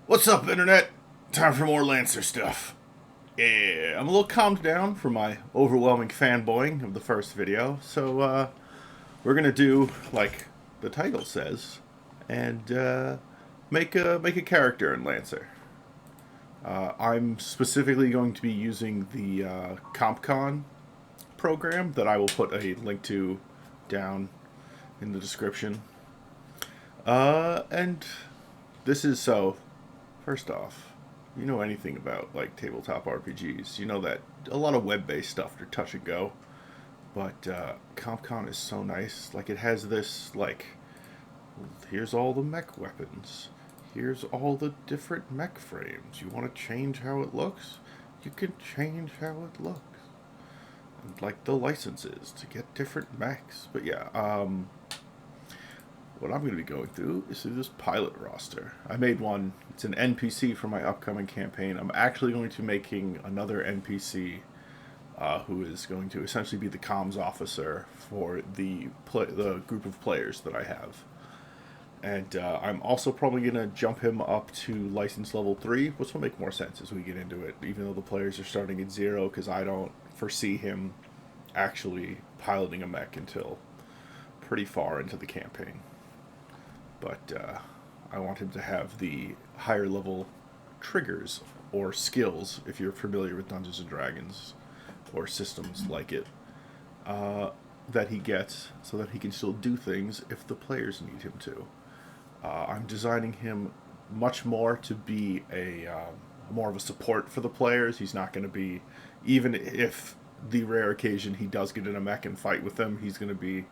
What's up, Internet? Time for more Lancer stuff. Yeah, I'm a little calmed down from my overwhelming fanboying of the first video, so we're gonna do like the title says, and make a character in Lancer. I'm specifically going to be using the CompCon program that I will put a link to down in the description. And this is so First off, you know anything about like tabletop RPGs, you know that a lot of web-based stuff are touch and go. But CompCon is so nice. Like it has this like, here's all the mech weapons. Here's all the different mech frames. You want to change how it looks? You can change how it looks. And like the licenses to get different mechs. But yeah, what I'm going to be going through is through this pilot roster. I made one. It's an NPC for my upcoming campaign. I'm actually going to be making another NPC who is going to essentially be the comms officer for the group of players that I have. And I'm also probably going to jump him up to license level 3, which will make more sense as we get into it, even though the players are starting at 0, because I don't foresee him actually piloting a mech until pretty far into the campaign. But I want him to have the higher level triggers or skills, if you're familiar with Dungeons and Dragons or systems like it, that he gets so that he can still do things if the players need him to. I'm designing him much more to be a more of a support for the players. He's not going to be, even if the rare occasion he does get in a mech and fight with them, he's going to be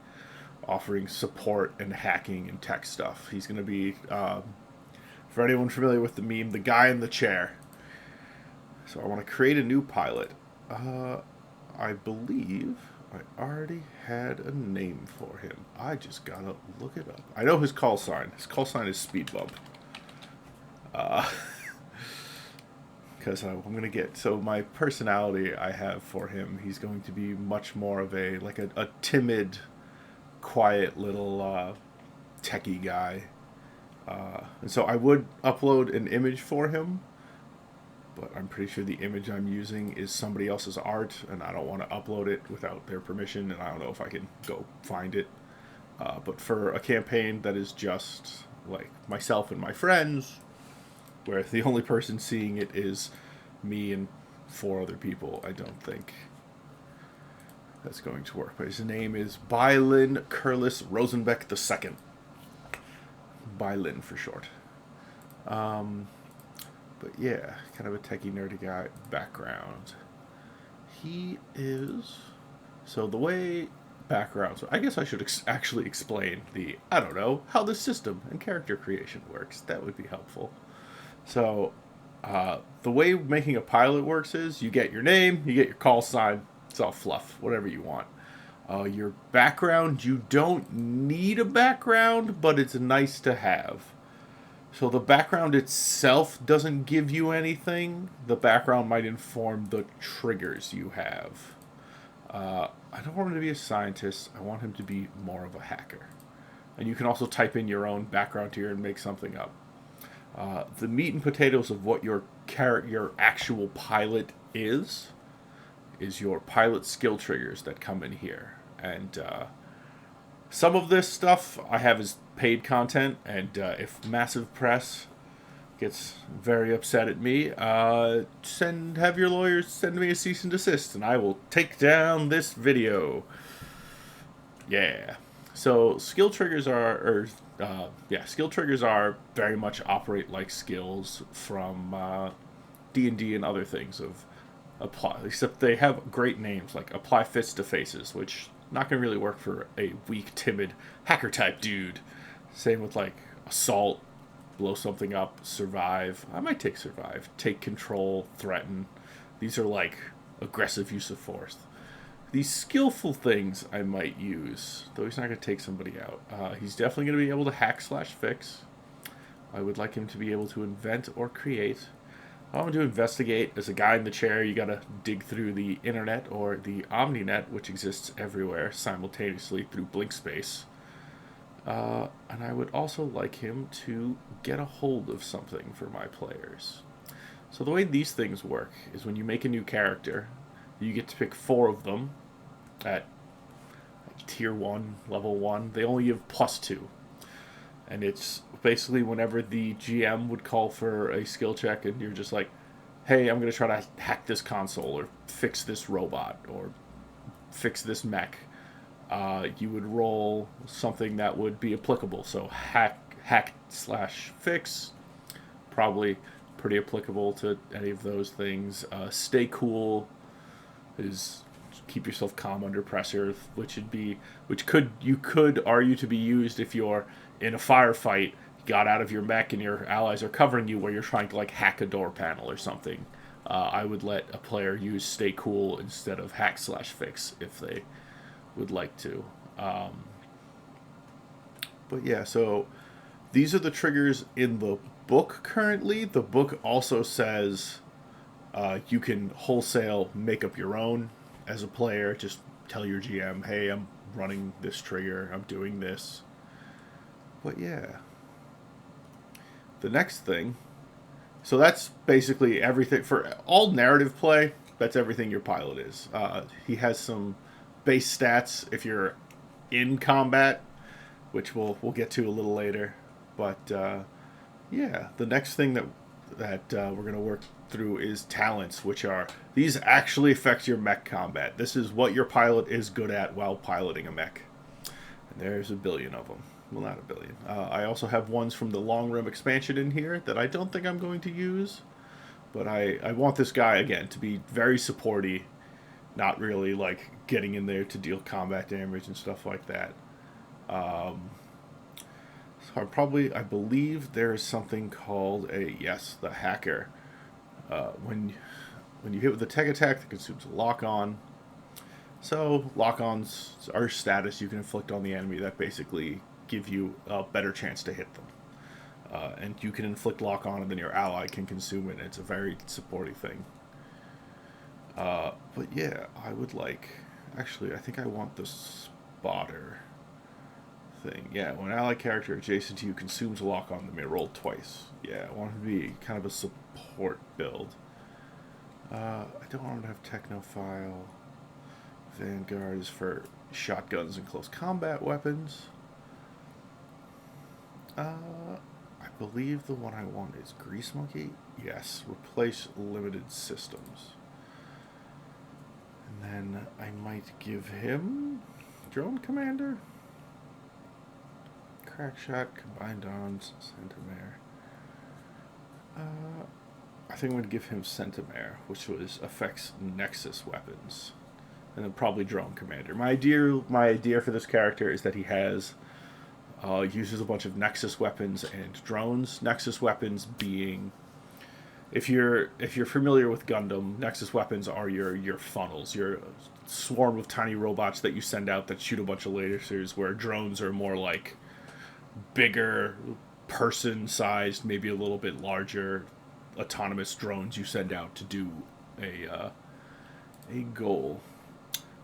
offering support and hacking and tech stuff. He's going to be, for anyone familiar with the meme, the guy in the chair. So I want to create a new pilot. I believe I already had a name for him. I just gotta look it up. I know his call sign. His call sign is Speed Bump. Because I'm gonna get, so my personality I have for him, he's going to be much more of a timid, quiet little techie guy. And so I would upload an image for him, but I'm pretty sure the image I'm using is somebody else's art, and I don't want to upload it without their permission, and I don't know if I can go find it. But for a campaign that is just like myself and my friends, where the only person seeing it is me and 4 other people, I don't think that's going to work. But his name is Bylin Curlis Rosenbeck II. Bylin for short. But yeah, kind of a techie nerdy guy background. He is, so the way background. So I guess I should actually explain I don't know how the system and character creation works. That would be helpful. So the way making a pilot works is you get your name, you get your call sign. It's all fluff, whatever you want. Your background, you don't need a background, but it's nice to have. So the background itself doesn't give you anything. The background might inform the triggers you have. I don't want him to be a scientist. I want him to be more of a hacker. And you can also type in your own background here and make something up. The meat and potatoes of what your actual pilot is your pilot skill triggers that come in here. And some of this stuff I have as paid content, and if Massive Press gets very upset at me, have your lawyers send me a cease and desist, and I will take down this video. Yeah. So skill triggers are very much operate like skills from D&D and other things of apply, except they have great names like apply fits to faces, which not gonna really work for a weak, timid hacker type dude. Same with like assault, blow something up, survive. I might take survive, take control, threaten. These are like aggressive use of force. These skillful things I might use, though he's not going to take somebody out. He's definitely going to be able to hack/fix. I would like him to be able to invent or create. I want to investigate. As a guy in the chair, you got to dig through the internet or the omninet, which exists everywhere simultaneously through blink space. And I would also like him to get a hold of something for my players. So the way these things work is when you make a new character, you get to pick 4 of them at tier 1, level 1. They only give +2. And it's basically whenever the GM would call for a skill check and you're just like, hey, I'm going to try to hack this console or fix this robot or fix this mech, you would roll something that would be applicable. So hack/fix, probably pretty applicable to any of those things. Stay cool is keep yourself calm under pressure, which could argue to be used if you're in a firefight, got out of your mech and your allies are covering you, where you're trying to like hack a door panel or something. I would let a player use stay cool instead of hack/fix if they would like to. But yeah, so these are the triggers in the book currently. The book also says you can wholesale make up your own as a player. Just tell your GM, hey, I'm running this trigger, I'm doing this. But yeah. The next thing, so that's basically everything for all narrative play. That's everything your pilot is. He has some base stats if you're in combat, which we'll get to a little later. But yeah, the next thing that we're gonna work through is talents, which are these actually affect your mech combat. This is what your pilot is good at while piloting a mech. And there's a billion of them. Well, not a billion. I also have ones from the long room expansion in here that I don't think I'm going to use. But I want this guy, again, to be very supporty, not really like getting in there to deal combat damage and stuff like that. So I believe there is something called the hacker. When you hit with a tech attack that consumes a lock-on. So lock-ons are status you can inflict on the enemy that basically give you a better chance to hit them. And you can inflict lock-on and then your ally can consume it. It's a very supportive thing. But yeah, I would like... Actually, I think I want the spotter thing. Yeah, when an ally character adjacent to you consumes a lock-on, they may roll twice. Yeah, I want it to be kind of a support build. I don't want to have Technophile. Vanguard is for shotguns and close combat weapons. I believe the one I want is Grease Monkey. Yes, replace limited systems. And then I might give him Drone Commander. Crackshot, Combined Arms, Centimare. I think I'm going to give him Centimare, which affects Nexus weapons. And then probably Drone Commander. My idea for this character is that he uses a bunch of Nexus weapons and drones. Nexus weapons being, if you're familiar with Gundam, Nexus weapons are your funnels, your swarm of tiny robots that you send out that shoot a bunch of lasers. Where drones are more like bigger, person-sized, maybe a little bit larger, autonomous drones you send out to do a goal.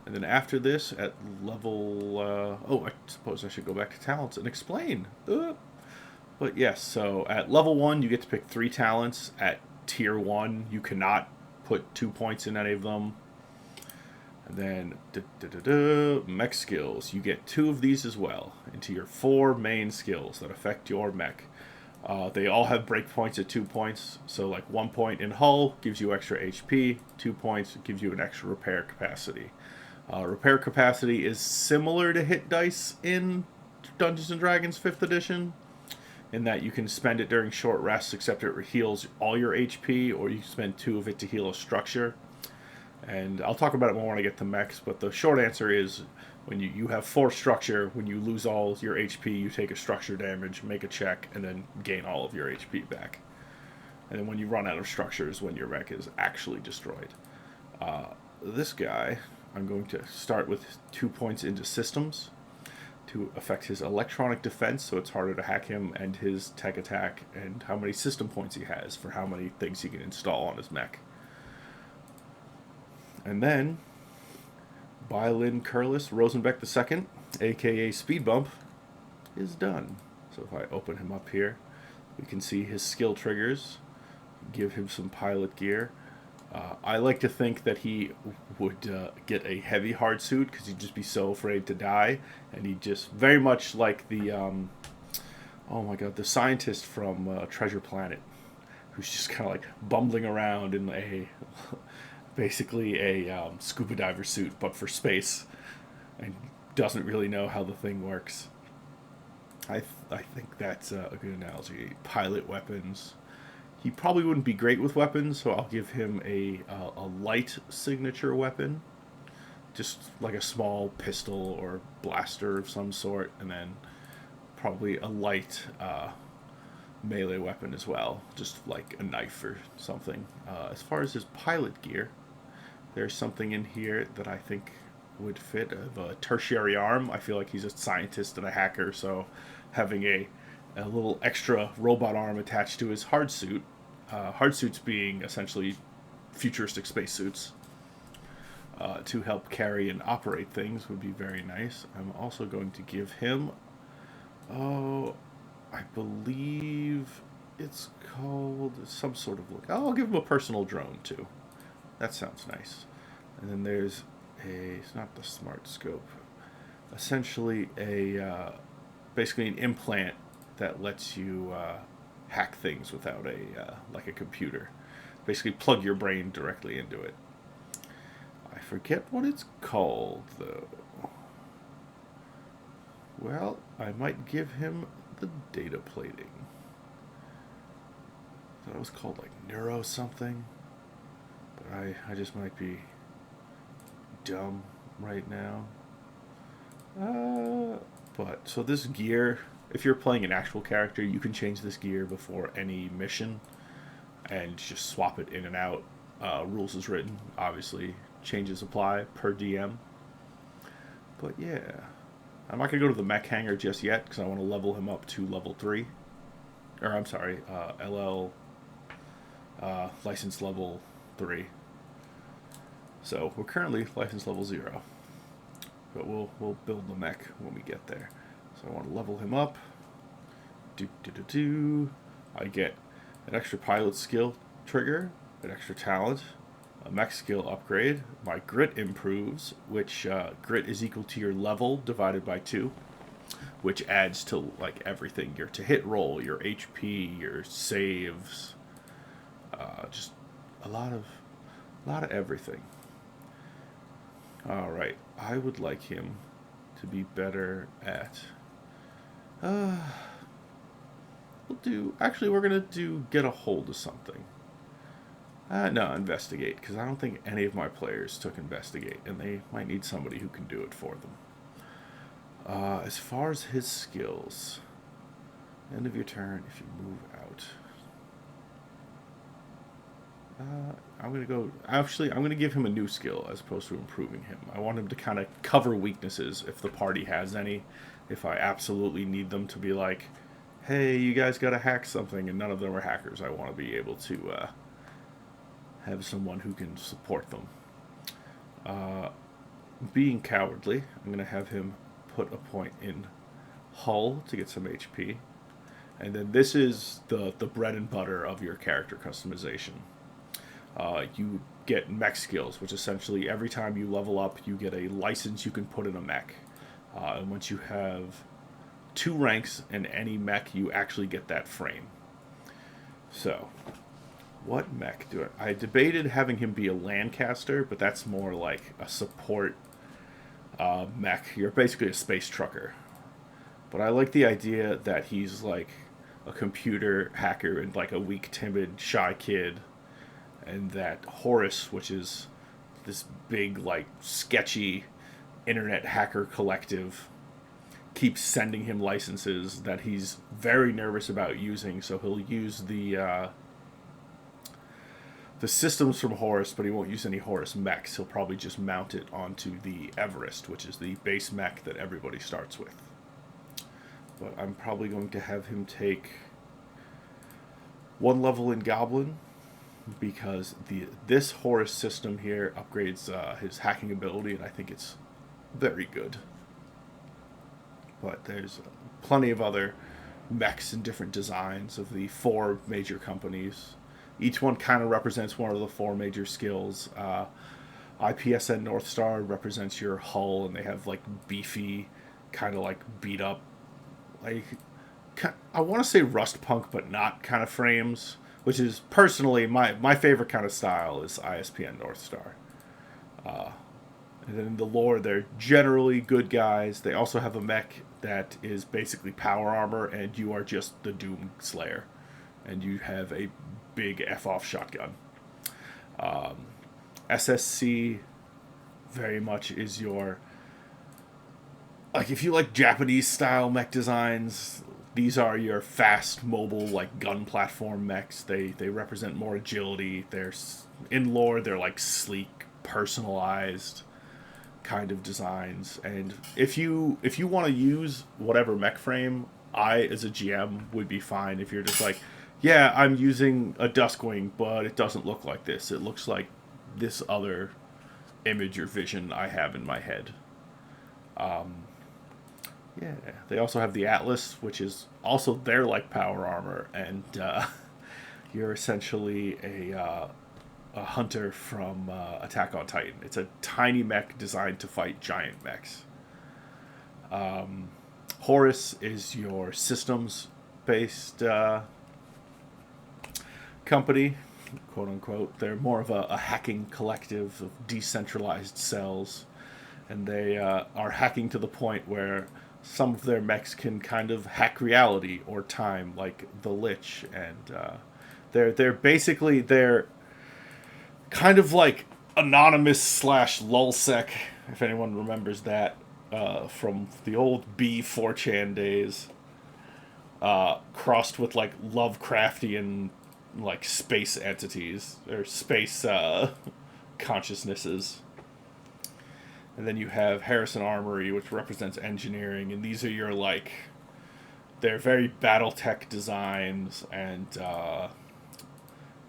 And then after this, at level... I suppose I should go back to talents and explain. But yes, so at level 1, you get to pick 3 talents. At tier 1, you cannot put 2 points in any of them. And then, mech skills. You get 2 of these as well into your 4 main skills that affect your mech. They all have breakpoints at 2 points. So like 1 point in hull gives you extra HP. 2 points gives you an extra repair capacity. Repair capacity is similar to hit dice in Dungeons & Dragons 5th edition, in that you can spend it during short rests, except it heals all your HP, or you spend 2 of it to heal a structure. And I'll talk about it more when I get to mechs, but the short answer is when you have 4 structure, when you lose all your HP, you take a structure damage, make a check, and then gain all of your HP back. And then when you run out of structures, when your mech is actually destroyed. This guy... I'm going to start with 2 points into systems to affect his electronic defense, so it's harder to hack him, and his tech attack, and how many system points he has for how many things he can install on his mech. And then, Bylin Curlis Rosenbeck II, aka Speed Bump, is done. So if I open him up here, we can see his skill triggers, give him some pilot gear. I like to think that he would get a heavy hard suit because he'd just be so afraid to die, and he'd just very much like the oh my god, the scientist from Treasure Planet, who's just kind of like bumbling around in a basically a scuba diver suit, but for space, and doesn't really know how the thing works. I think that's a good analogy. Pilot weapons. He probably wouldn't be great with weapons, so I'll give him a light signature weapon, just like a small pistol or blaster of some sort, and then probably a light melee weapon as well, just like a knife or something. As far as his pilot gear, there's something in here that I think would fit of a tertiary arm. I feel like he's a scientist and a hacker, so having a little extra robot arm attached to his hard suit, hard suits being essentially futuristic spacesuits, to help carry and operate things would be very nice. I'm also going to give him, oh, I believe it's called some sort of look. Oh, I'll give him a personal drone too. That sounds nice. And then there's it's not the smart scope, essentially basically an implant that lets you hack things without like a computer. Basically, plug your brain directly into it. I forget what it's called though. Well, I might give him the data plating. That was called like neuro something, but I just might be dumb right now. But so this gear, if you're playing an actual character, you can change this gear before any mission and just swap it in and out. Rules is written, obviously. Changes apply per DM. But yeah, I'm not going to go to the Mech hangar just yet because I want to level him up to level 3. Or I'm sorry, LL license level 3. So we're currently license level 0. But we'll build the mech when we get there. So I want to level him up. I get an extra pilot skill trigger, an extra talent, a mech skill upgrade. My grit improves, which grit is equal to your level divided by 2, which adds to like everything: your to hit roll, your HP, your saves, just a lot of everything. All right, I would like him to be better at. We'll do. Actually, we're gonna do get a hold of something. No, investigate, because I don't think any of my players took investigate, and they might need somebody who can do it for them. As far as his skills, end of your turn if you move out. I'm gonna go. Actually, I'm gonna give him a new skill as opposed to improving him. I want him to kind of cover weaknesses if the party has any. If I absolutely need them to be like, "Hey, you guys gotta hack something," and none of them are hackers, I want to be able to have someone who can support them. Being cowardly, I'm gonna have him put a point in hull to get some HP, and then this is the bread and butter of your character customization. You get mech skills, which essentially every time you level up, you get a license you can put in a mech. And once you have 2 ranks in any mech, you actually get that frame. So, what mech do I debated having him be a Lancaster, but that's more like a support mech. You're basically a space trucker. But I like the idea that he's like a computer hacker and like a weak, timid, shy kid, and that Horus, which is this big, like, sketchy internet hacker collective, keeps sending him licenses that he's very nervous about using, so he'll use the systems from Horus, but he won't use any Horus mechs. He'll probably just mount it onto the Everest, which is the base mech that everybody starts with. But I'm probably going to have him take 1 level in Goblin, because this Horus system here upgrades his hacking ability, and I think it's very good. But there's plenty of other mechs and different designs of the 4 major companies. Each one kind of represents one of the 4 major skills. IPSN North Star represents your hull, and they have like beefy, kind of like beat up, like I want to say rust punk, but not kind of frames, which is personally my favorite kind of style is ISPN North Star. And then in the lore, they're generally good guys. They also have a mech that is basically power armor, and you are just the Doom Slayer, and you have a big F-off shotgun. SSC very much is your, like, if you like Japanese style mech designs, these are your fast, mobile, like gun platform mechs. They represent more agility. They're in lore. They're like sleek, personalized kind of designs. And if you want to use whatever mech frame, I as a GM would be fine if you're just like, yeah, I'm using a Duskwing, but it doesn't look like this. It looks like this other image or vision I have in my head. Yeah, they also have the Atlas, which is also their like power armor, and you're essentially a hunter from Attack on Titan. It's a tiny mech designed to fight giant mechs. Horus is your systems-based company, quote unquote. They're more of a hacking collective of decentralized cells, and they are hacking to the point where some of their mechs can kind of hack reality or time, like the Lich, and they're basically they're kind of like anonymous slash lulsec, if anyone remembers that from the old B 4chan days, crossed with like Lovecraftian like space entities or space consciousnesses. And then you have Harrison Armory, which represents engineering, and these are your like, they're very BattleTech designs and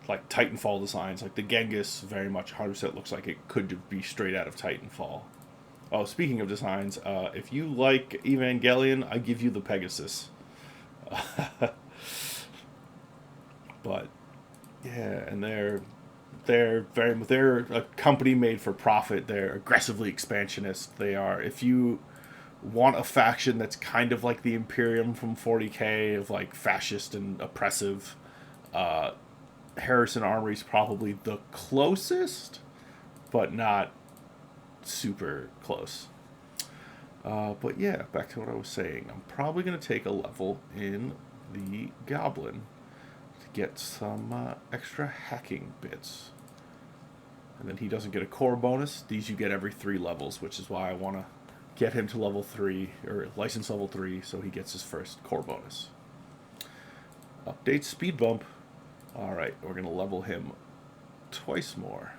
like Titanfall designs. Like the Genghis very much 100% looks like it could be straight out of Titanfall. Oh, speaking of designs, if you like Evangelion, I give you the Pegasus. But yeah, and they're a company made for profit. They're aggressively expansionist. They are, if you want a faction that's kind of like the Imperium from 40K, of like fascist and oppressive, Harrison Armory's probably the closest, but not super close. But yeah, back to what I was saying. I'm probably going to take a level in the Goblin to get some extra hacking bits. And then he doesn't get a core bonus. These you get every 3 levels, which is why I want to get him to level 3, or license level 3, so he gets his first core bonus. Update speed bump. Alright, we're going to level him twice more.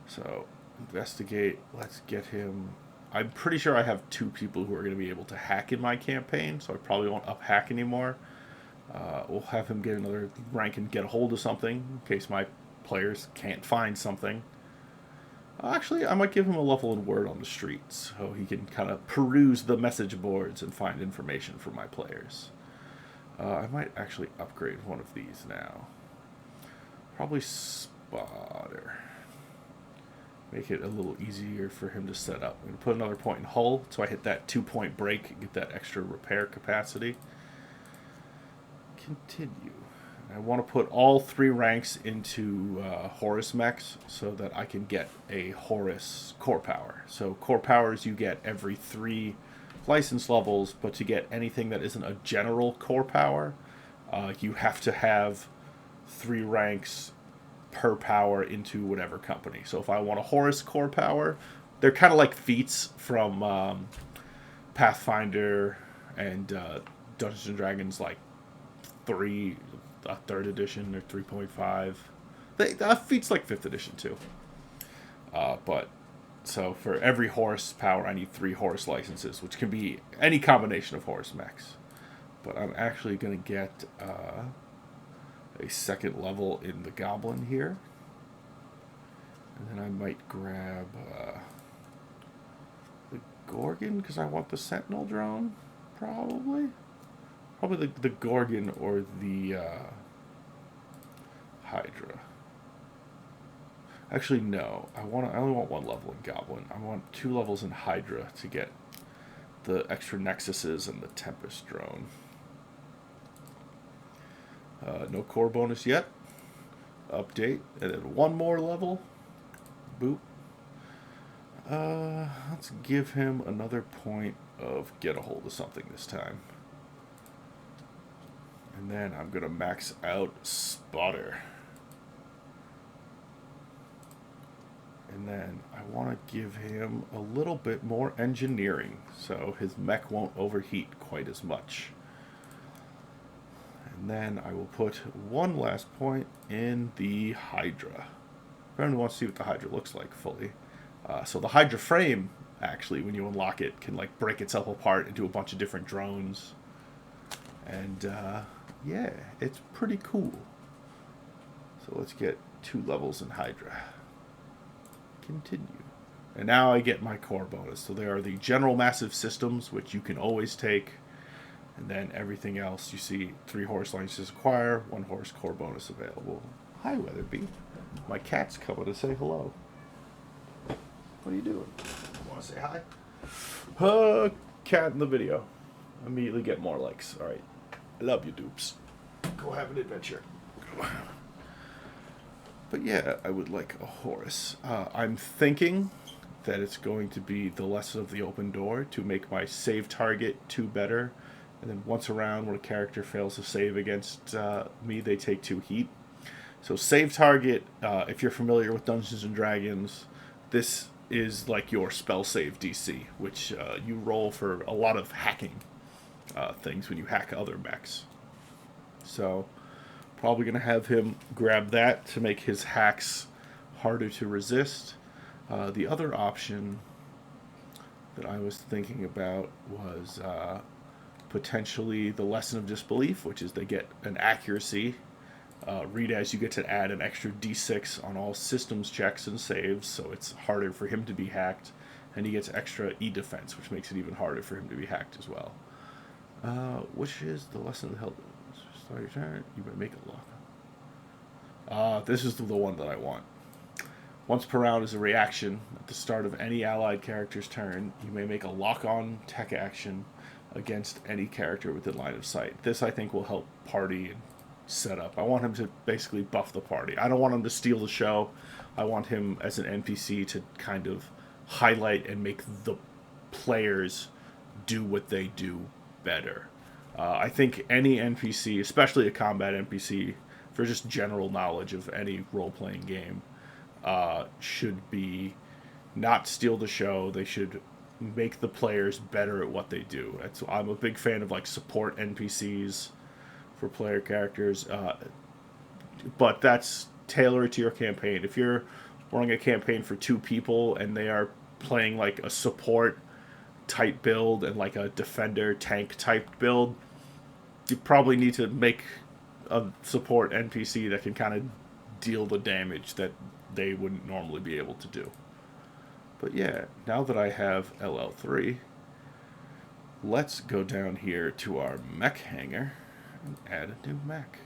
So, investigate. Let's get him. I'm pretty sure I have 2 people who are going to be able to hack in my campaign, so I probably won't up hack anymore. We'll have him get another rank and get a hold of something, in case my players can't find something. Actually, I might give him a level in Word on the Streets, so he can kind of peruse the message boards and find information for my players. I might actually upgrade one of these now. Probably Spotter. Make it a little easier for him to set up. I'm going to put another point in Hull, so I hit that 2-point break and get that extra repair capacity. Continue. I want to put all 3 ranks into Horus mechs so that I can get a Horus core power. So core powers you get every 3 license levels, but to get anything that isn't a general core power, you have to have 3 ranks per power into whatever company. So if I want a Horus core power, they're kind of like feats from Pathfinder and Dungeons and Dragons, like 3rd edition or 3.5. Feats like 5th edition too. But so for every Horus power, I need 3 Horus licenses, which can be any combination of Horus mechs. But I'm actually going to get a second level in the Goblin here. And then I might grab the Gorgon, because I want the Sentinel drone, probably. Probably the Gorgon or the Hydra. Actually, no. I only want one level in Goblin. I want 2 levels in Hydra to get the extra Nexuses and the Tempest drone. No core bonus yet. Update. And then 1 more level. Boop. Let's give him another point of get a hold of something this time. And then I'm going to max out Spotter. And then I want to give him a little bit more engineering so his mech won't overheat quite as much. And then I will put 1 last point in the Hydra. If anyone wants to see what the Hydra looks like fully. So the Hydra frame, actually, when you unlock it, can like break itself apart into a bunch of different drones. And yeah, it's pretty cool. So let's get 2 levels in Hydra. Continue. And now I get my core bonus. So there are the general massive systems, which you can always take. And then everything else, you see 3 horse licenses acquire, 1 horse core bonus available. Hi, Weatherby. My cat's coming to say hello. What are you doing? Want to say hi? Cat in the video. Immediately get more likes. All right. I love you, dupes. Go have an adventure. But yeah, I would like a horse. I'm thinking that it's going to be the Lesson of the Open Door to make my save target 2 better. And then once around, when a character fails to save against me, they take 2 heat. So save target, if you're familiar with Dungeons & Dragons, this is like your spell save DC, which you roll for a lot of hacking things when you hack other mechs. So probably going to have him grab that to make his hacks harder to resist. The other option that I was thinking about was potentially the Lesson of Disbelief, which is they get an accuracy. Read as you get to add an extra d6 on all systems checks and saves, so it's harder for him to be hacked. And he gets extra e-defense, which makes it even harder for him to be hacked as well. Which is the Lesson of the Hell. Start your turn. You may make a lock. This is the one that I want. Once per round as a reaction, at the start of any allied character's turn, you may make a lock-on tech action against any character within line of sight. This, I think, will help party and set up. I want him to basically buff the party. I don't want him to steal the show. I want him as an NPC to kind of highlight and make the players do what they do better. I think any NPC, especially a combat NPC, for just general knowledge of any role-playing game, should be not steal the show. They should make the players better at what they do. I'm a big fan of like support NPCs for player characters, but that's tailored to your campaign. If you're running a campaign for 2 people and they are playing like a support type build and like a defender tank type build, you probably need to make a support NPC that can kind of deal the damage that they wouldn't normally be able to do. But yeah, now that I have LL3, let's go down here to our mech hangar and add a new mech.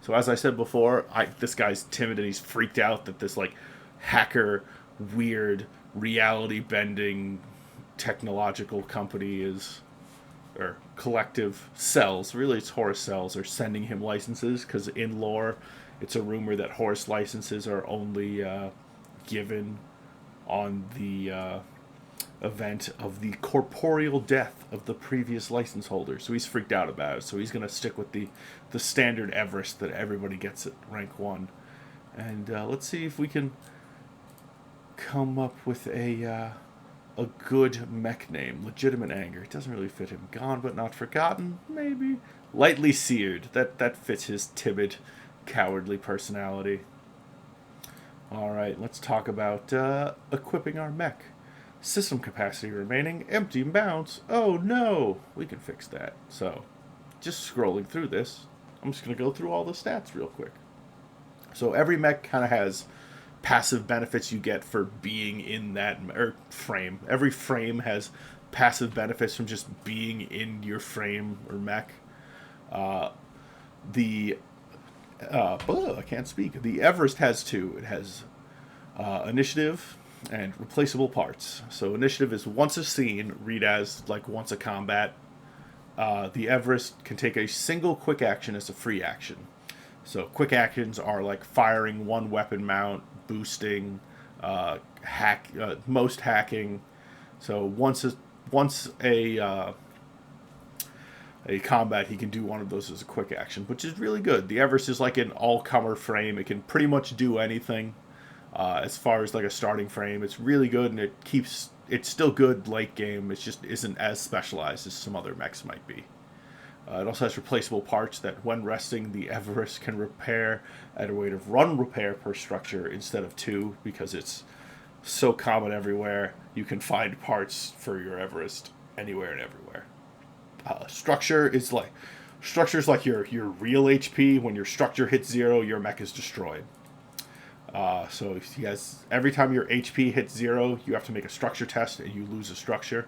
So as I said before, this guy's timid and he's freaked out that this like hacker, weird, reality-bending technological company is, or collective cells, really it's Horus cells, are sending him licenses, because in lore, it's a rumor that Horus licenses are only given on the event of the corporeal death of the previous license holder. So he's freaked out about it. So he's going to stick with the standard Everest that everybody gets at rank 1. And let's see if we can come up with a good mech name. Legitimate Anger. It doesn't really fit him. Gone but not forgotten, maybe. Lightly Seared. That fits his timid, cowardly personality. Alright, let's talk about equipping our mech. System capacity remaining, empty bounce. Oh no! We can fix that. So, just scrolling through this, I'm just going to go through all the stats real quick. So every mech kind of has passive benefits you get for being in that frame. Every frame has passive benefits from just being in your frame or mech. The I can't speak. The Everest has two. It has initiative and replaceable parts. So initiative is once a scene, read as like once a combat. The Everest can take a single quick action as a free action. So quick actions are like firing one weapon mount, boosting, most hacking. So once a combat, he can do one of those as a quick action, which is really good. The Everest is like an all-comer frame. It can pretty much do anything. As far as like a starting frame, it's really good, and it's still good late game. It just isn't as specialized as some other mechs might be. It also has replaceable parts that, when resting, the Everest can repair at a rate of one repair per structure instead of two, because it's so common everywhere. You can find parts for your Everest anywhere and everywhere. Structure is like your real HP. When your structure hits zero, your mech is destroyed. So he has, every time your HP hits zero, you have to make a structure test, and you lose a structure.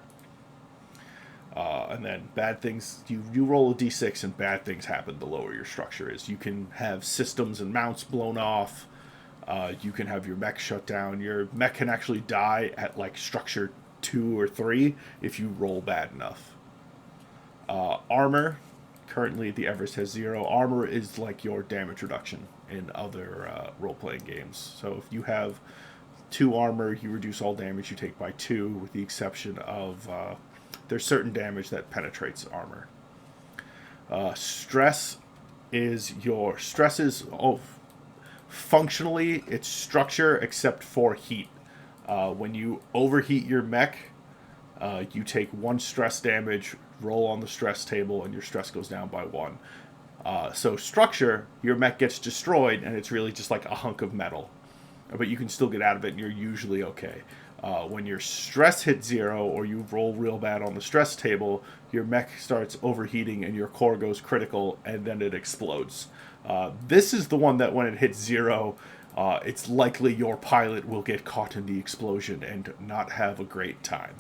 And then bad things, you roll a d6, and bad things happen the lower your structure is. You can have systems and mounts blown off. You can have your mech shut down. Your mech can actually die at like structure 2 or 3 if you roll bad enough. Armor, currently the Everest has 0. Armor is like your damage reduction in other role-playing games. So if you have 2 armor, you reduce all damage you take by 2, with the exception of there's certain damage that penetrates armor. Stress is functionally it's structure except for heat. When you overheat your mech, you take 1 stress damage, roll on the stress table, and your stress goes down by 1. So structure, your mech gets destroyed, and it's really just like a hunk of metal. But you can still get out of it, and you're usually okay. When your stress hits 0, or you roll real bad on the stress table, your mech starts overheating, and your core goes critical, and then it explodes. This is the one that when it hits 0, it's likely your pilot will get caught in the explosion and not have a great time.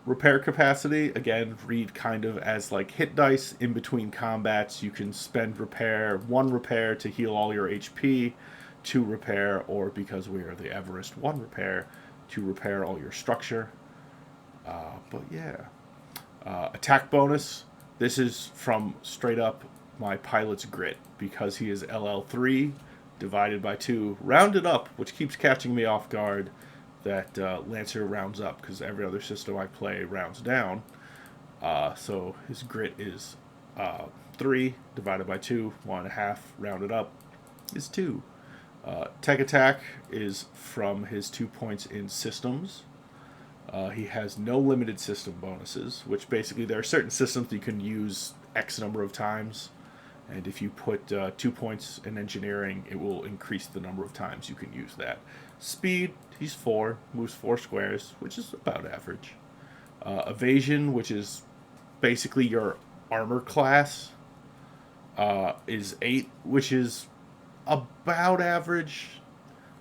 Repair capacity, again, read kind of as like hit dice. In between combats, you can spend 1 repair to heal all your HP, 2 repair, or because we are the Everest, 1 repair to repair all your structure. But yeah. Attack bonus, this is from straight up my pilot's grit, because he is LL3 divided by 2, rounded up, which keeps catching me off guard. That Lancer rounds up, because every other system I play rounds down. So his grit is 3 divided by 2, 1.5 rounded up is 2. Tech attack is from his 2 points in systems. He has no limited system bonuses, which basically there are certain systems you can use X number of times. And if you put 2 points in engineering, it will increase the number of times you can use that. Speed, he's 4, moves 4 squares, which is about average. Evasion, which is basically your armor class, is 8, which is about average.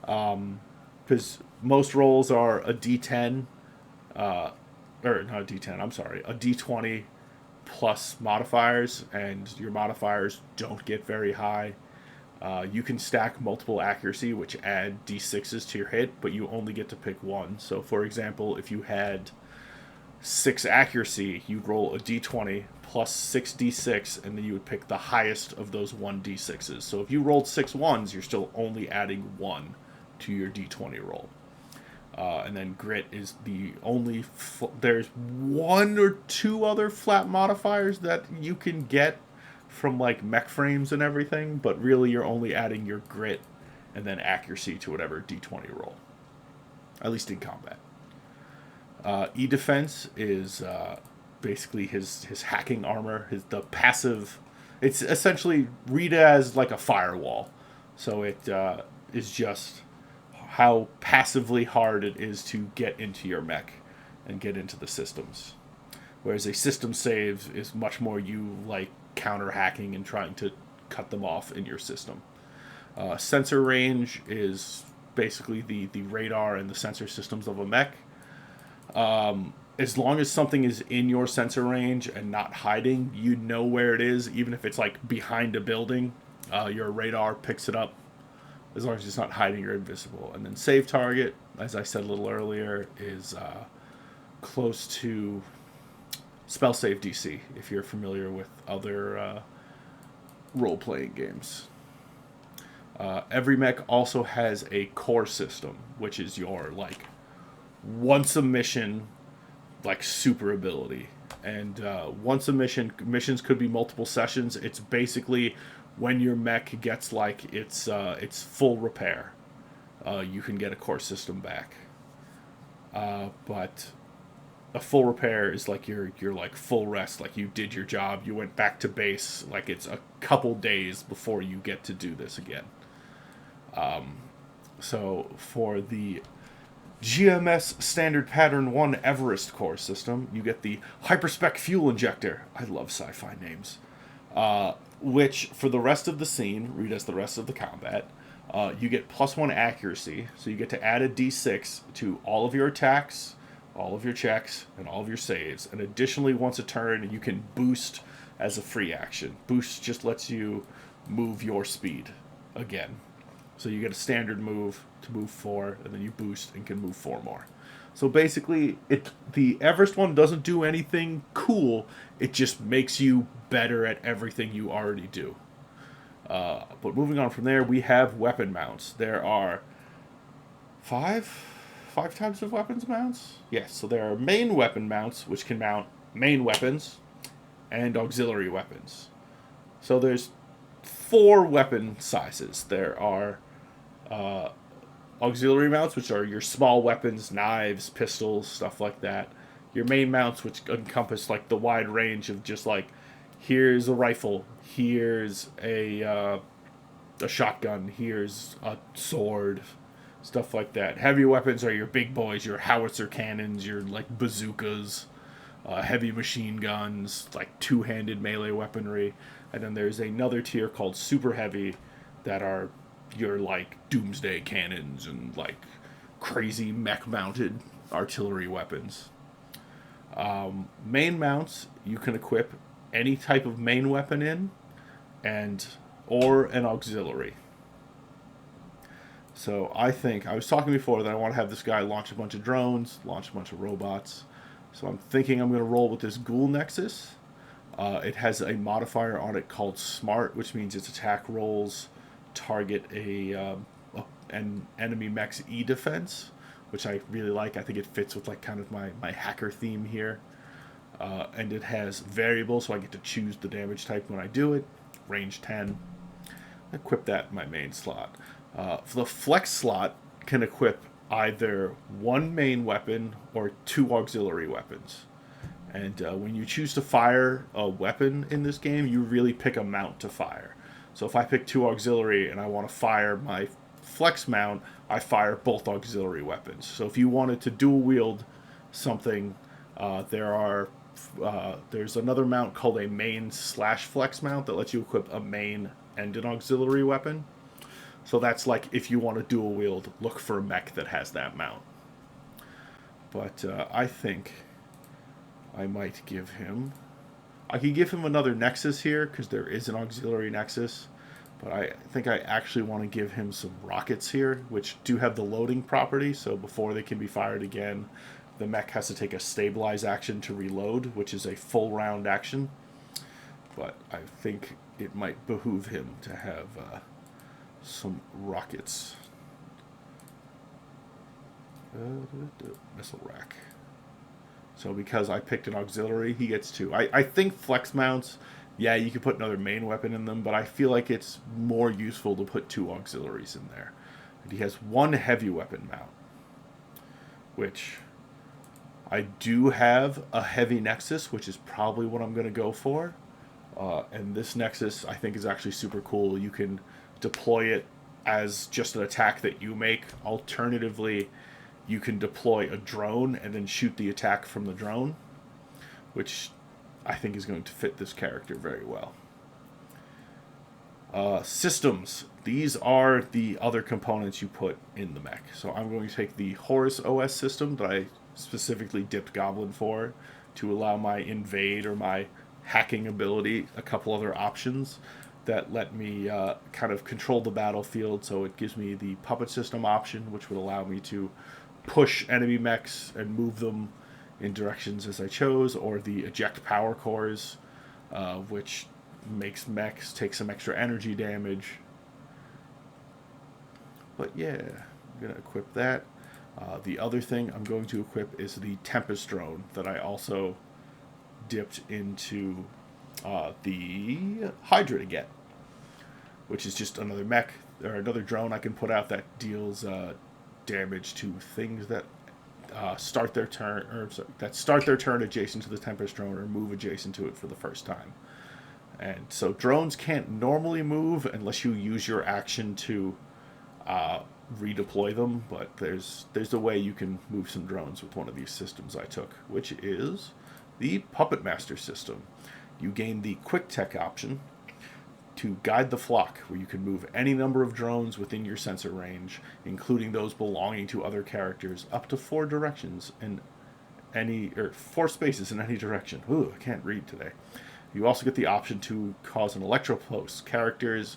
Because most rolls are a D10, or not a D10, I'm sorry, a D20 plus modifiers, and your modifiers don't get very high. You can stack multiple accuracy, which add d6s to your hit, but you only get to pick 1. So, for example, if you had 6 accuracy, you'd roll a d20 plus 6 d6, and then you would pick the highest of those 1d6s. So if you rolled 6 1s, you're still only adding 1 to your d20 roll. And then grit is the only... there's 1 or 2 other flat modifiers that you can get from like mech frames and everything, but really you're only adding your grit and then accuracy to whatever d20 roll, at least in combat. E-defense is basically his hacking armor, the passive. It's essentially read as like a firewall, so it is just how passively hard it is to get into your mech and get into the systems, whereas a system save is much more you like counter hacking and trying to cut them off in your system. Sensor range is basically the radar and the sensor systems of a mech. as long as something is in your sensor range and not hiding, you know where it is, even if it's like behind a building. Your radar picks it up as long as it's not hiding or invisible. And then save target, as I said a little earlier, is close to spell save DC if you're familiar with other role playing games. Every mech also has a core system, which is your like once a mission like super ability. And once a missions could be multiple sessions. It's basically when your mech gets like its full repair, you can get a core system back. But a full repair is like your like full rest, like you did your job, you went back to base, like it's a couple days before you get to do this again. So for the GMS Standard Pattern 1 Everest core system, you get the Hyperspec Fuel Injector. I love sci-fi names. Which, for the rest of the scene, read as the rest of the combat, you get +1 accuracy, so you get to add a d6 to all of your attacks, all of your checks, and all of your saves. And additionally, once a turn, you can boost as a free action. Boost just lets you move your speed again. So you get a standard move to move 4, and then you boost and can move 4 more. So basically, the Everest one doesn't do anything cool. It just makes you better at everything you already do. But moving on from there, we have weapon mounts. There are five types of weapons mounts? Yes, so there are main weapon mounts, which can mount main weapons, and auxiliary weapons. So there's 4 weapon sizes. There are auxiliary mounts, which are your small weapons, knives, pistols, stuff like that. Your main mounts, which encompass like the wide range of just like, here's a rifle, here's a shotgun, here's a sword, stuff like that. Heavy weapons are your big boys, your howitzer cannons, your like bazookas, heavy machine guns, like two-handed melee weaponry. And then there's another tier called super heavy that are your like doomsday cannons and like crazy mech mounted artillery weapons. Main mounts you can equip any type of main weapon in, and or an auxiliary. So I think I was talking before that I want to have this guy launch a bunch of drones, launch a bunch of robots. So I'm thinking I'm going to roll with this Ghoul Nexus. It has a modifier on it called Smart, which means its attack rolls target an enemy mech's E defense, which I really like. I think it fits with like kind of my hacker theme here. And it has variables, so I get to choose the damage type when I do it. Range 10. Equip that in my main slot. For the flex slot, can equip either 1 main weapon or 2 auxiliary weapons. And when you choose to fire a weapon in this game, you really pick a mount to fire. So if I pick 2 auxiliary and I want to fire my flex mount, I fire both auxiliary weapons. So if you wanted to dual wield something, there's another mount called a main/flex mount that lets you equip a main and an auxiliary weapon. So that's like if you want to dual wield, look for a mech that has that mount. But I think I might give him... I could give him another Nexus here, because there is an auxiliary Nexus. But I think I actually want to give him some rockets here, which do have the loading property, so before they can be fired again, the mech has to take a stabilize action to reload, which is a full round action. But I think it might behoove him to have some rockets. Missile rack. So because I picked an auxiliary, he gets 2. I think flex mounts, yeah, you could put another main weapon in them, but I feel like it's more useful to put 2 auxiliaries in there. And he has 1 heavy weapon mount, which I do have a heavy Nexus, which is probably what I'm going to go for. And this Nexus, I think, is actually super cool. You can deploy it as just an attack that you make. Alternatively, you can deploy a drone and then shoot the attack from the drone, which I think is going to fit this character very well. Systems. These are the other components you put in the mech. So I'm going to take the Horus OS system that I specifically dipped Goblin for, to allow my invade or my hacking ability a couple other options that let me kind of control the battlefield. So it gives me the puppet system option, which would allow me to push enemy mechs and move them in directions as I chose, or the eject power cores, which makes mechs take some extra energy damage. But yeah, I'm going to equip that. The other thing I'm going to equip is the Tempest drone that I also dipped into the Hydra to get, which is just another mech or another drone I can put out that deals damage to things that start their turn, or sorry, that start their turn adjacent to the Tempest drone or move adjacent to it for the first time. And so drones can't normally move unless you use your action to redeploy them, but there's a way you can move some drones with one of these systems I took, which is the Puppet Master system. You gain the Quick Tech option to guide the flock, where you can move any number of drones within your sensor range, including those belonging to other characters, up to 4 directions in any, or 4 spaces in any direction. Ooh, I can't read today. You also get the option to cause an electropulse. Characters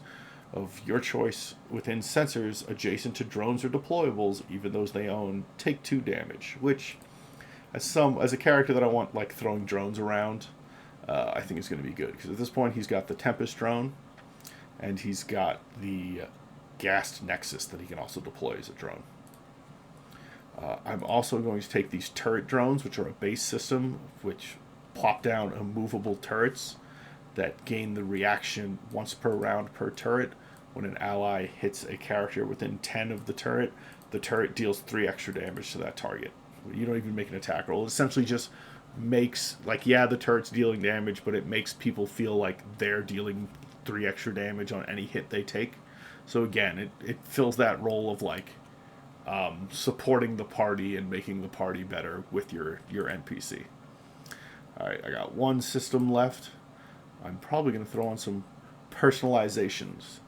of your choice within sensors adjacent to drones or deployables, even those they own, take 2 damage, which as a character that I want like throwing drones around, I think is going to be good, because at this point he's got the Tempest drone and he's got the Ghast Nexus that he can also deploy as a drone. I'm also going to take these turret drones, which are a base system, which plop down immovable turrets that gain the reaction once per round per turret. When an ally hits a character within 10 of the turret deals 3 extra damage to that target. You don't even make an attack roll. It essentially just makes, like, yeah, the turret's dealing damage, but it makes people feel like they're dealing 3 extra damage on any hit they take. So again, it fills that role of like supporting the party and making the party better with your NPC. Alright, I got 1 system left. I'm probably going to throw on some personalizations.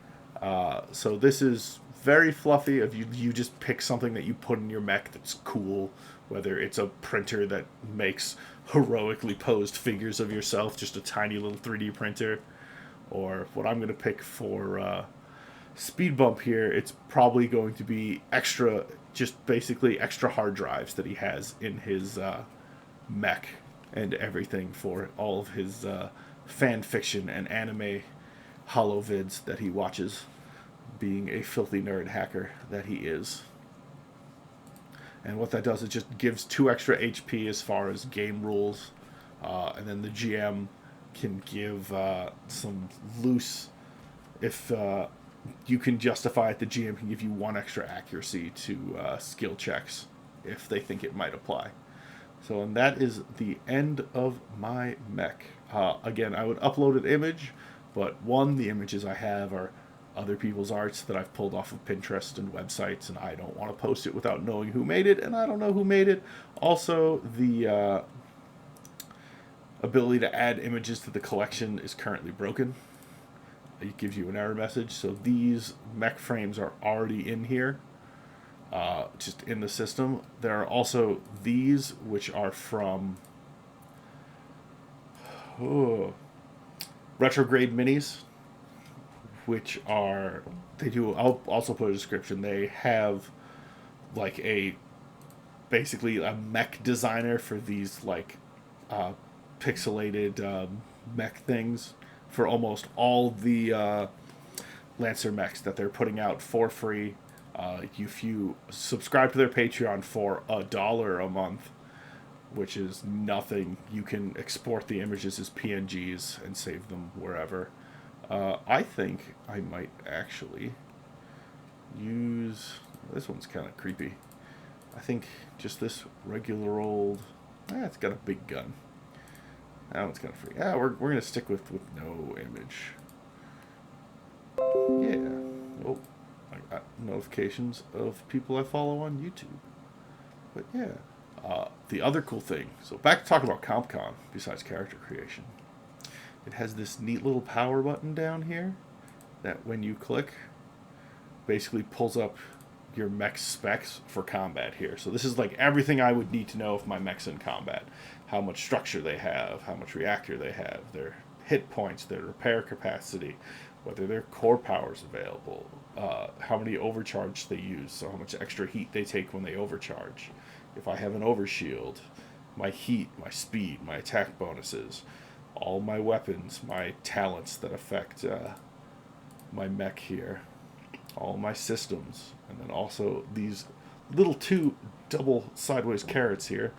So this is very fluffy. If you just pick something that you put in your mech that's cool, whether it's a printer that makes heroically posed figures of yourself, just a tiny little 3D printer, or what I'm going to pick for speed bump here, it's probably going to be extra, just basically extra hard drives that he has in his mech and everything for all of his fan fiction and anime holovids that he watches, being a filthy nerd hacker that he is. And what that does is just gives 2 extra HP as far as game rules, and then the GM can give some loose, if you can justify it, the GM can give you 1 extra accuracy to skill checks if they think it might apply. So, and that is the end of my mech. Again, I would upload an image, but the images I have are other people's arts that I've pulled off of Pinterest and websites, and I don't want to post it without knowing who made it, and I don't know who made it. Also, the ability to add images to the collection is currently broken. It gives you an error message, so these mech frames are already in here, just in the system. There are also these, which are from Retrograde Minis, which are, I'll also put a description, they have like basically a mech designer for these like pixelated mech things for almost all the Lancer mechs that they're putting out for free. If you subscribe to their Patreon for $1 a month, which is nothing, you can export the images as PNGs and save them wherever. I think I might actually use, this one's kind of creepy. I think just this regular old, it's got a big gun. That one's kind of free. Yeah, we're going to stick with no image. Yeah. Oh, I got notifications of people I follow on YouTube. But yeah. The other cool thing, so back to talking about CompCon, besides character creation. It has this neat little power button down here that when you click, basically pulls up, your mech specs for combat here. So this is like everything I would need to know if my mech's in combat. How much structure they have, how much reactor they have, their hit points, their repair capacity, whether their core power is available, how many overcharge they use, so how much extra heat they take when they overcharge. If I have an overshield, my heat, my speed, my attack bonuses, all my weapons, my talents that affect my mech here, all my systems, and then also these little two double sideways carrots here,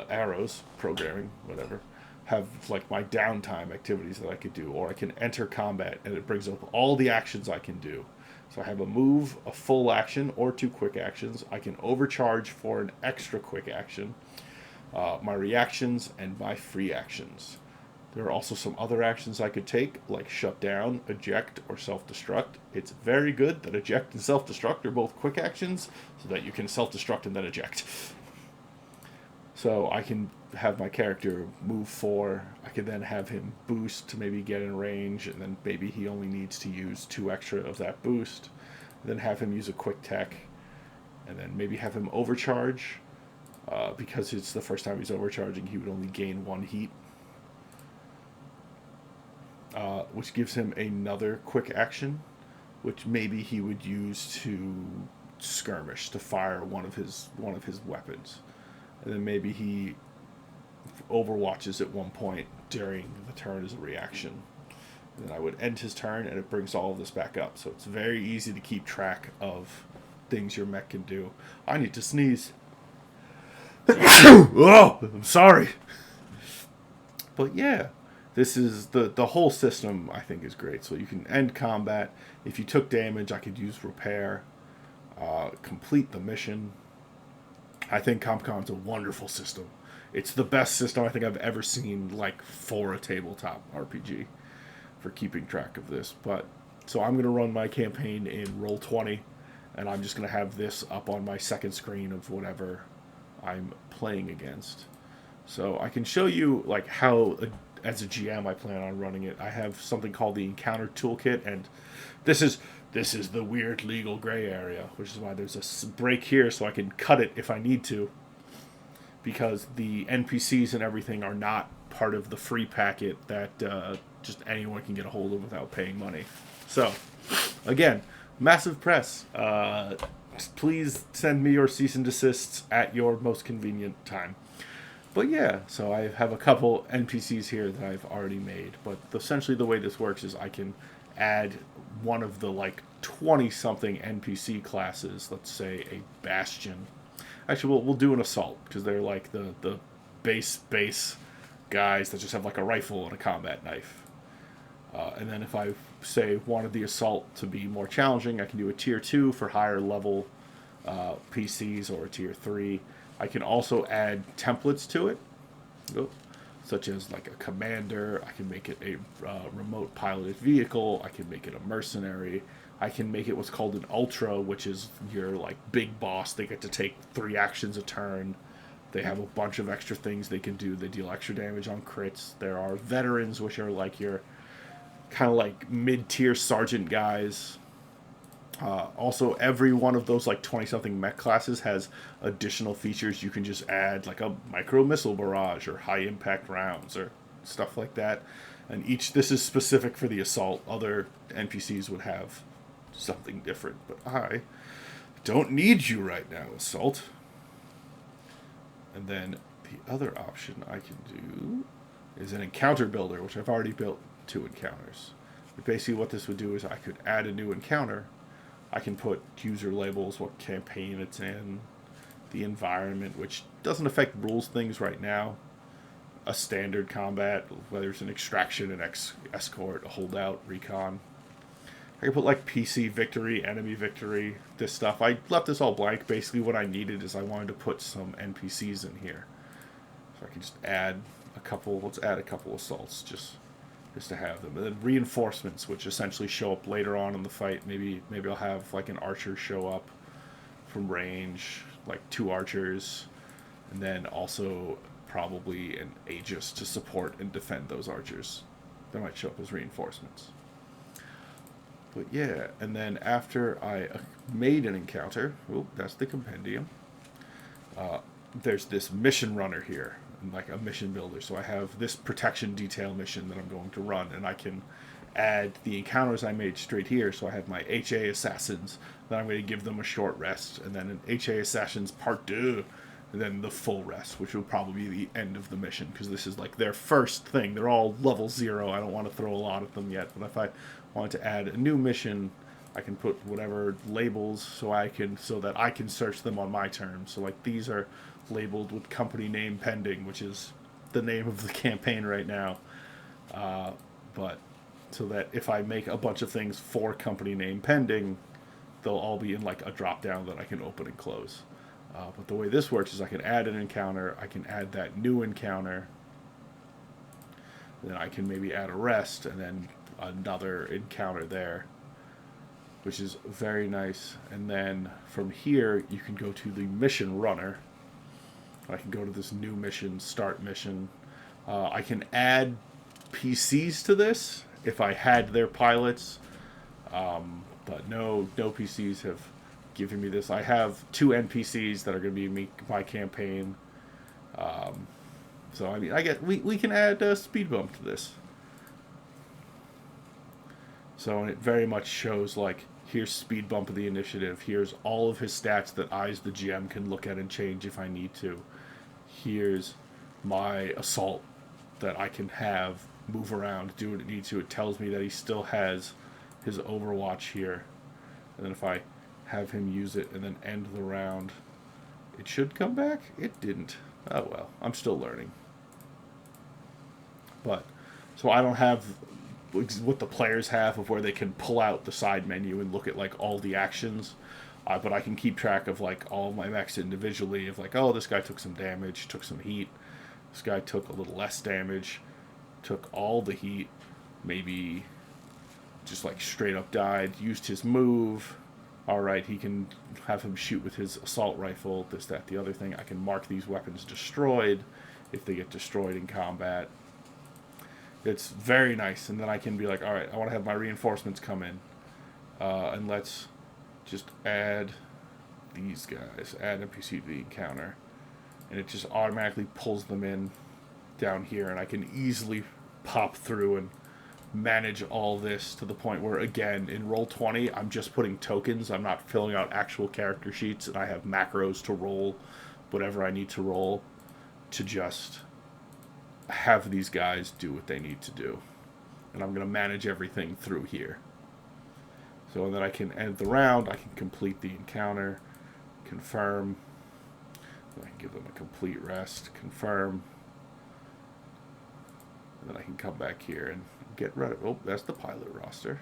arrows, programming, whatever, have like my downtime activities that I could do, or I can enter combat and it brings up all the actions I can do. So I have a move, a full action, or 2 quick actions. I can overcharge for an extra quick action, my reactions, and my free actions. There are also some other actions I could take, like shut down, eject, or self-destruct. It's very good that eject and self-destruct are both quick actions, so that you can self-destruct and then eject. So I can have my character move 4. I can then have him boost to maybe get in range, and then maybe he only needs to use 2 extra of that boost. Then have him use a quick tech, and then maybe have him overcharge. Because it's the first time he's overcharging, he would only gain 1 heat. Which gives him another quick action, which maybe he would use to skirmish, to fire one of his weapons, and then maybe he overwatches at one point during the turn as a reaction. And then I would end his turn, and it brings all of this back up. So it's very easy to keep track of things your mech can do. I need to sneeze. Oh, I'm sorry. But yeah. This is the whole system, I think, is great. So you can end combat. If you took damage, I could use repair. Complete the mission. I think CompCon's a wonderful system. It's the best system I think I've ever seen, like, for a tabletop RPG, for keeping track of this. But so I'm going to run my campaign in Roll20, and I'm just going to have this up on my second screen of whatever I'm playing against. So I can show you, like, how as a GM I plan on running it. I have something called the Encounter Toolkit, and this is the weird legal gray area, which is why there's a break here so I can cut it if I need to, because the NPCs and everything are not part of the free packet that just anyone can get a hold of without paying money. So, again, massive press. Please send me your cease and desists at your most convenient time. But yeah, so I have a couple NPCs here that I've already made. But essentially the way this works is I can add one of the like 20-something NPC classes, let's say a Bastion. Actually, we'll do an Assault, because they're like the base guys that just have like a rifle and a combat knife. And then if I say wanted the Assault to be more challenging, I can do a tier 2 for higher level PCs, or a tier 3. I can also add templates to it, such as like a commander. I can make it a remote piloted vehicle. I can make it a mercenary. I can make it what's called an ultra, which is your like big boss. They get to take 3 actions a turn. They have a bunch of extra things they can do. They deal extra damage on crits. There are veterans, which are like your kind of like mid-tier sergeant guys. Also, every one of those like 20-something mech classes has additional features you can just add, like a micro missile barrage or high impact rounds or stuff like that. And this is specific for the Assault. Other NPCs would have something different, but I don't need you right now, Assault. And then the other option I can do is an encounter builder, which I've already built 2 encounters. But basically what this would do is I could add a new encounter. I can put user labels, what campaign it's in, the environment, which doesn't affect rules things right now, a standard combat, whether it's an extraction, an escort, a holdout, recon. I can put like PC victory, enemy victory, this stuff. I left this all blank. Basically what I needed is I wanted to put some NPCs in here. So I can just add a couple, let's add a couple assaults just to have them. And then reinforcements, which essentially show up later on in the fight. Maybe I'll have like an archer show up from range, like 2 archers, and then also probably an Aegis to support and defend those archers. They might show up as reinforcements. But yeah, and then after I made an encounter, oh, that's the compendium. Uh, there's this mission runner here, like a mission builder. So I have this protection detail mission that I'm going to run, and I can add the encounters I made straight here. So I have my HA assassins. Then I'm going to give them a short rest, and then an HA assassins part 2, and then the full rest, which will probably be the end of the mission because this is like their first thing. They're all level 0. I don't want to throw a lot at them yet, but if I want to add a new mission, I can put whatever labels so that I can search them on my terms. So like these are labeled with company name pending, which is the name of the campaign right now. But so that if I make a bunch of things for company name pending, they'll all be in like a drop down that I can open and close. But the way this works is I can add an encounter, I can add that new encounter, then I can maybe add a rest and then another encounter there, which is very nice. And then from here you can go to the mission runner. I can go to this new mission, start mission. I can add PCs to this if I had their pilots, but no PCs have given me this. I have 2 NPCs that are going to be my campaign. So I mean, we can add a speed bump to this. So it very much shows like, here's speed bump of the initiative. Here's all of his stats that I as the GM can look at and change if I need to. Here's my assault that I can have move around, do what it needs to. It tells me that he still has his Overwatch here. And then if I have him use it and then end the round, it should come back. It didn't. Oh well, I'm still learning. But, so I don't have what the players have of where they can pull out the side menu and look at like all the actions. But I can keep track of like all of my mechs individually of like, oh, this guy took some damage, took some heat. This guy took a little less damage, took all the heat, maybe just like straight up died, used his move. All right, he can have him shoot with his assault rifle, this, that, the other thing. I can mark these weapons destroyed if they get destroyed in combat. It's very nice. And then I can be like, all right, I want to have my reinforcements come in. And let's just add these guys, add NPC to the encounter. And it just automatically pulls them in down here. And I can easily pop through and manage all this to the point where, again, in Roll20, I'm just putting tokens. I'm not filling out actual character sheets. And I have macros to roll whatever I need to roll to just have these guys do what they need to do. And I'm going to manage everything through here. So then I can end the round, I can complete the encounter, confirm, then I can give them a complete rest, confirm, and then I can come back here and get rid of, oh, that's the pilot roster.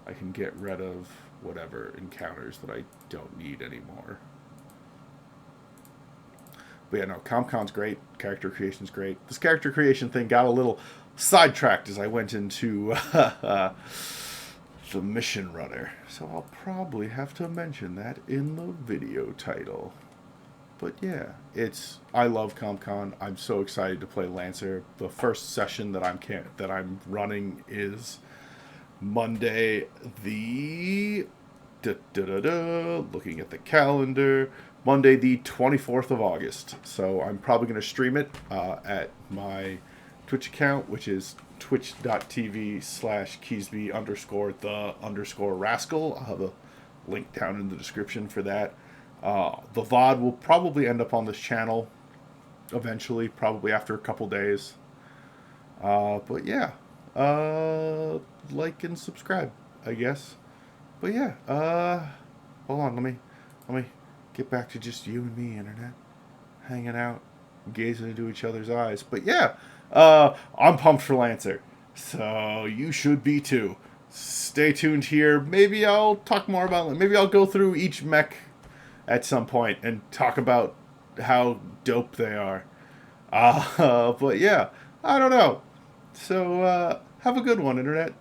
I can get rid of whatever encounters that I don't need anymore. But yeah, no, ComCon's great. Character creation's great. This character creation thing got a little sidetracked as I went into the mission runner. So I'll probably have to mention that in the video title. But yeah, I love ComCon. I'm so excited to play Lancer. The first session that I'm running is Monday the looking at the calendar, Monday the 24th of August. So I'm probably going to stream it at my Twitch account, which is twitch.tv/Keysby_the_rascal. I'll have a link down in the description for that. The VOD will probably end up on this channel eventually, probably after a couple days. But yeah, like and subscribe, I guess. But yeah, hold on, let me get back to just you and me, internet, hanging out, gazing into each other's eyes. But yeah, I'm pumped for Lancer, so you should be too. Stay tuned here. Maybe I'll talk more about, maybe I'll go through each mech at some point and talk about how dope they are. But yeah, I don't know. So have a good one, internet.